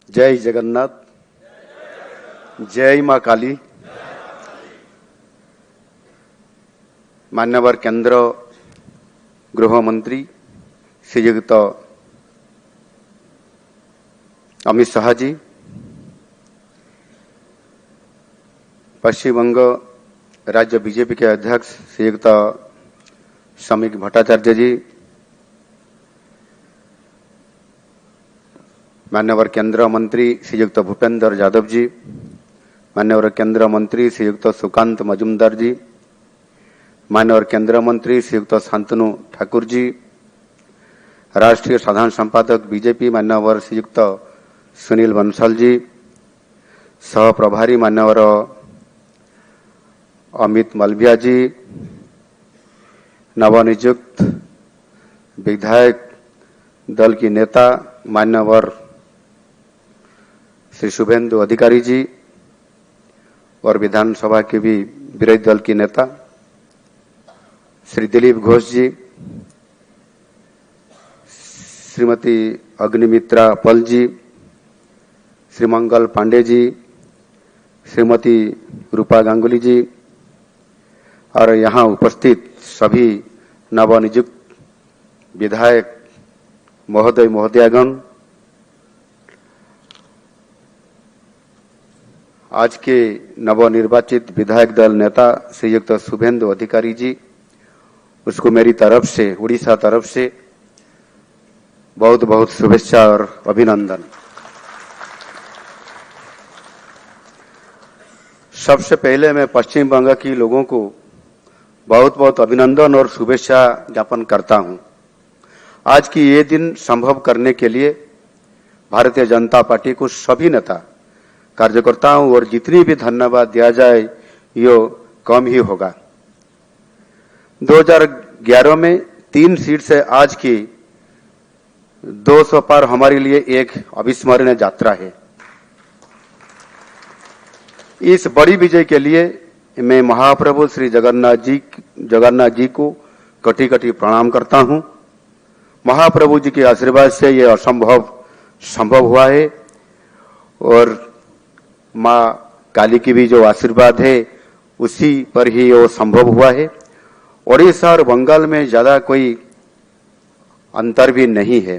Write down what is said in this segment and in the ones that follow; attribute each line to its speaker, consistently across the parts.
Speaker 1: जय जगन्नाथ, जय मां काली। मान्यवर केंद्र गृह मंत्री श्रीयुक्त अमित शाह जी, पश्चिम बंग राज्य बीजेपी के अध्यक्ष श्रीयुक्त समीक भट्टाचार्य जी, मान्यवर केंद्र मंत्री श्रीयुक्त भूपेंद्र यादव जी, मान्यवर केंद्र मंत्री श्रीयुक्त सुकांत मजुमदार जी, मान्यवर केंद्र मंत्री श्रीयुक्त शांतनु ठाकुर जी, राष्ट्रीय साधारण संपादक बीजेपी मान्यवर श्रीयुक्त सुनील बंसल जी, सह प्रभारी मान्यवर अमित मलभिया जी, नवनियुक्त विधायक दल की नेता मान्यवर श्री शुभेंदु अधिकारी जी और विधानसभा के भी विरोधी दल की नेता श्री दिलीप घोष जी, श्रीमती अग्निमित्रा पल जी, श्री मंगल पांडे जी, श्रीमती रूपा गांगुली जी और यहाँ उपस्थित सभी नवनियुक्त विधायक महोदय महोदयागण, आज के नवनिर्वाचित विधायक दल नेता श्रीयुक्त शुभेंदु अधिकारी जी, उसको मेरी तरफ से, उड़ीसा तरफ से बहुत बहुत शुभेच्छा और अभिनंदन। सबसे पहले मैं पश्चिम बंगाल के लोगों को बहुत बहुत अभिनंदन और शुभेच्छा ज्ञापन करता हूं। आज की ये दिन संभव करने के लिए भारतीय जनता पार्टी को सभी नेता कार्यकर्ताओं और जितनी भी धन्यवाद दिया जाए यो कम ही होगा। 2011 में 3 सीट से आज की 200 पार हमारे लिए एक अविस्मरणीय यात्रा है। इस बड़ी विजय के लिए मैं महाप्रभु श्री जगन्नाथ जी को कटी कटी प्रणाम करता हूं। महाप्रभु जी के आशीर्वाद से यह असंभव संभव हुआ है और मां काली की भी जो आशीर्वाद है उसी पर ही वो संभव हुआ है। ओडिशा और बंगाल में ज्यादा कोई अंतर भी नहीं है।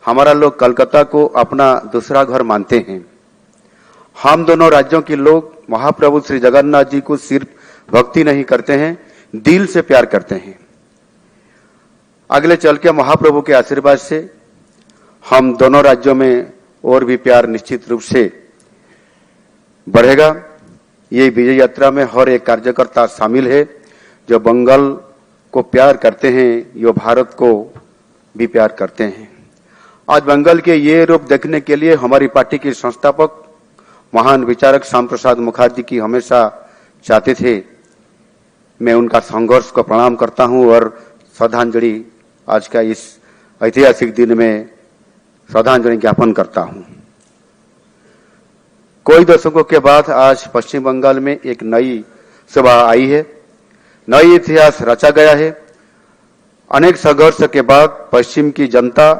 Speaker 1: हमारा लोग कलकत्ता को अपना दूसरा घर मानते हैं। हम दोनों राज्यों के लोग महाप्रभु श्री जगन्नाथ जी को सिर्फ भक्ति नहीं करते हैं, दिल से प्यार करते हैं। अगले चल के महाप्रभु के आशीर्वाद से हम दोनों राज्यों में और भी प्यार निश्चित रूप से बढ़ेगा। ये विजय यात्रा में हर एक कार्यकर्ता शामिल है जो बंगाल को प्यार करते हैं, यो भारत को भी प्यार करते हैं। आज बंगाल के ये रूप देखने के लिए हमारी पार्टी के संस्थापक महान विचारक श्याम प्रसाद मुखर्जी की हमेशा चाहते थे। मैं उनका संघर्ष को प्रणाम करता हूं और श्रद्धांजलि आज का इस ऐतिहासिक दिन में श्रद्धांजलि ज्ञापन करता हूं। कई दशकों के बाद आज पश्चिम बंगाल में एक नई सुबह आई है, नई इतिहास रचा गया है। अनेक संघर्ष के बाद पश्चिम की जनता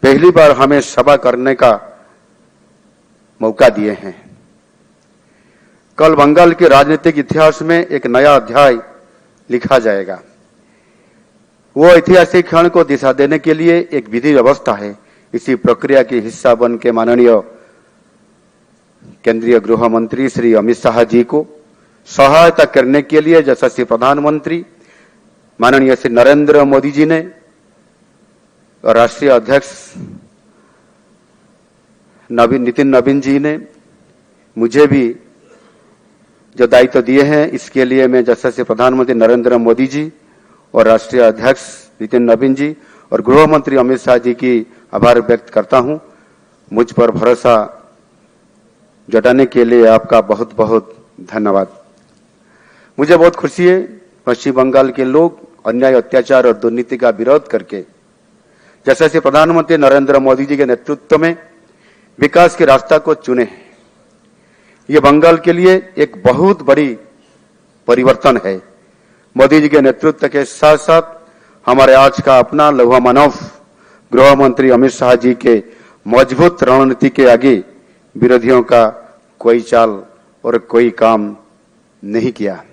Speaker 1: पहली बार हमें सभा करने का मौका दिए हैं। कल बंगाल के राजनीतिक इतिहास में एक नया अध्याय लिखा जाएगा। वो ऐतिहासिक क्षण को दिशा देने के लिए एक विधि व्यवस्था है। इसी प्रक्रिया के हिस्सा बन के माननीय केंद्रीय गृह मंत्री श्री अमित शाह जी को सहायता करने के लिए यशस्वी प्रधानमंत्री माननीय श्री नरेंद्र मोदी जी ने और राष्ट्रीय अध्यक्ष नितिन नवीन जी ने मुझे भी जो दायित्व दिए हैं, इसके लिए मैं यशस्वी प्रधानमंत्री नरेंद्र मोदी जी और राष्ट्रीय अध्यक्ष नितिन नवीन जी और गृह मंत्री अमित शाह जी की आभार व्यक्त करता हूं। मुझ पर भरोसा जताने के लिए आपका बहुत बहुत धन्यवाद। मुझे बहुत खुशी है पश्चिम बंगाल के लोग अन्याय अत्याचार और दुर्नीति का विरोध करके यशस्वी प्रधानमंत्री नरेंद्र मोदी जी के नेतृत्व में विकास के रास्ता को चुने हैं। ये बंगाल के लिए एक बहुत बड़ी परिवर्तन है। मोदी जी के नेतृत्व के साथ साथ हमारे आज का अपना लौह मानव गृह मंत्री अमित शाह जी के मजबूत रणनीति के आगे विरोधियों का कोई चाल और कोई काम नहीं किया।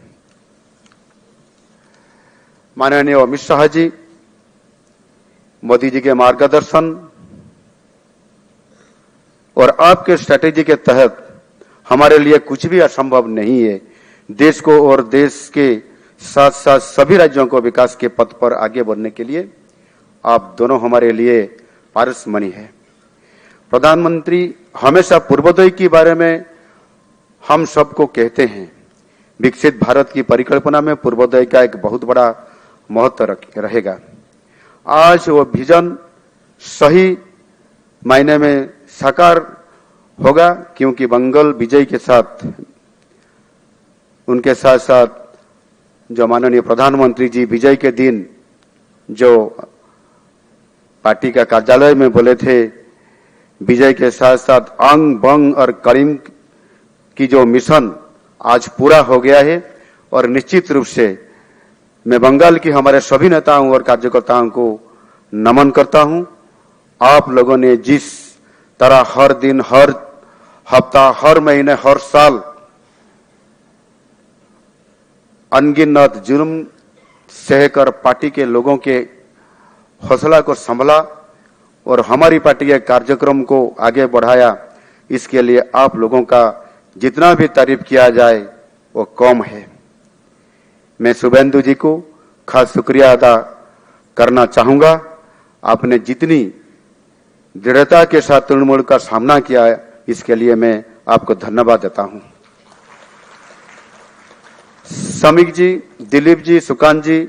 Speaker 1: माननीय अमित शाह जी, मोदी जी के मार्गदर्शन और आपके स्ट्रैटेजी के तहत हमारे लिए कुछ भी असंभव नहीं है। देश को और देश के साथ साथ सभी राज्यों को विकास के पथ पर आगे बढ़ने के लिए आप दोनों हमारे लिए पारसमणि है। प्रधानमंत्री हमेशा पूर्वोदय के बारे में हम सबको कहते हैं। विकसित भारत की परिकल्पना में पूर्वोदय का एक बहुत बड़ा महत्व रहेगा। आज वो विजन सही मायने में साकार होगा, क्योंकि बंगाल विजय के साथ उनके साथ साथ जो माननीय प्रधानमंत्री जी विजय के दिन जो पार्टी का कार्यालय में बोले थे, विजय के साथ साथ अंग बंग और करीम की जो मिशन आज पूरा हो गया है। और निश्चित रूप से मैं बंगाल की हमारे सभी नेताओं और कार्यकर्ताओं को नमन करता हूं। आप लोगों ने जिस तरह हर दिन, हर हफ्ता, हर महीने, हर साल अनगिनत जुल्म सहकर पार्टी के लोगों के हौसला को संभाला और हमारी पार्टी के कार्यक्रम को आगे बढ़ाया, इसके लिए आप लोगों का जितना भी तारीफ किया जाए वो कम है। मैं शुभेंदु जी को खास शुक्रिया अदा करना चाहूंगा। आपने जितनी दृढ़ता के साथ तृणमूल का सामना किया है, इसके लिए मैं आपको धन्यवाद देता हूं। समीक जी, दिलीप जी, सुकांत जी,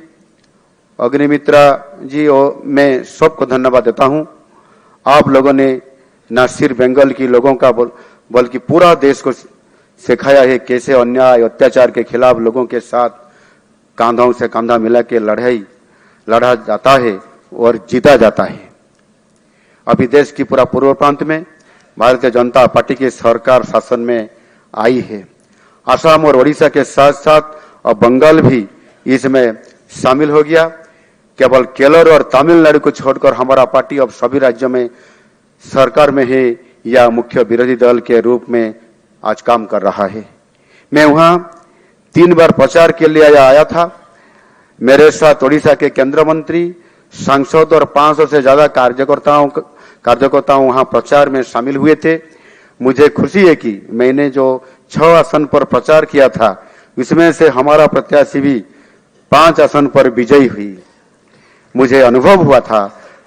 Speaker 1: अग्निमित्रा जी और मैं सबको धन्यवाद देता हूं। आप लोगों ने न सिर्फ बंगाल के लोगों का बल्कि पूरा देश को सिखाया है कैसे अन्याय अत्याचार के खिलाफ लोगों के साथ कांधों से कांधा मिला के लड़ा जाता है और जीता जाता है। अभी देश की पूरा पूर्व प्रांत में भारतीय जनता पार्टी की सरकार शासन में आई है। असम और ओडिशा के साथ साथ अब बंगाल भी इसमें शामिल हो गया। केवल केरल और तमिलनाडु को छोड़कर हमारा पार्टी अब सभी राज्यों में सरकार में है या मुख्य विरोधी दल के रूप में आज काम कर रहा है। मैं वहां 3 बार प्रचार के लिए आया था। मेरे साथ ओडिशा के केंद्रीय मंत्री, सांसद और 500 से ज्यादा कार्यकर्ताओं वहां प्रचार में शामिल हुए थे। मुझे खुशी है कि मैंने जो 6 आसन पर प्रचार किया था, इसमें से हमारा प्रत्याशी भी 5 आसन पर विजयी हुई। मुझे अनुभव हुआ था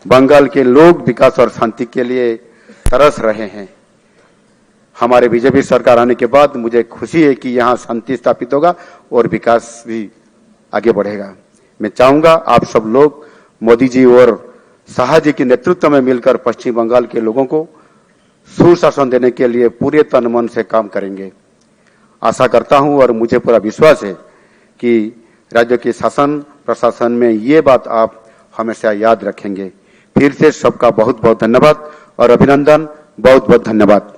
Speaker 1: बंगाल के लोग विकास और शांति के लिए तरस रहे हैं। हमारे बीजेपी सरकार आने के बाद मुझे खुशी है कि यहाँ शांति स्थापित होगा और विकास भी आगे बढ़ेगा। मैं चाहूंगा आप सब लोग मोदी जी और शाह जी के नेतृत्व में मिलकर पश्चिम बंगाल के लोगों को सुशासन देने के लिए पूरे तन मन से काम करेंगे। आशा करता हूं और मुझे पूरा विश्वास है कि राज्य के शासन प्रशासन में ये बात आप हमेशा याद रखेंगे। फिर से सबका बहुत बहुत धन्यवाद और अभिनंदन। बहुत बहुत धन्यवाद।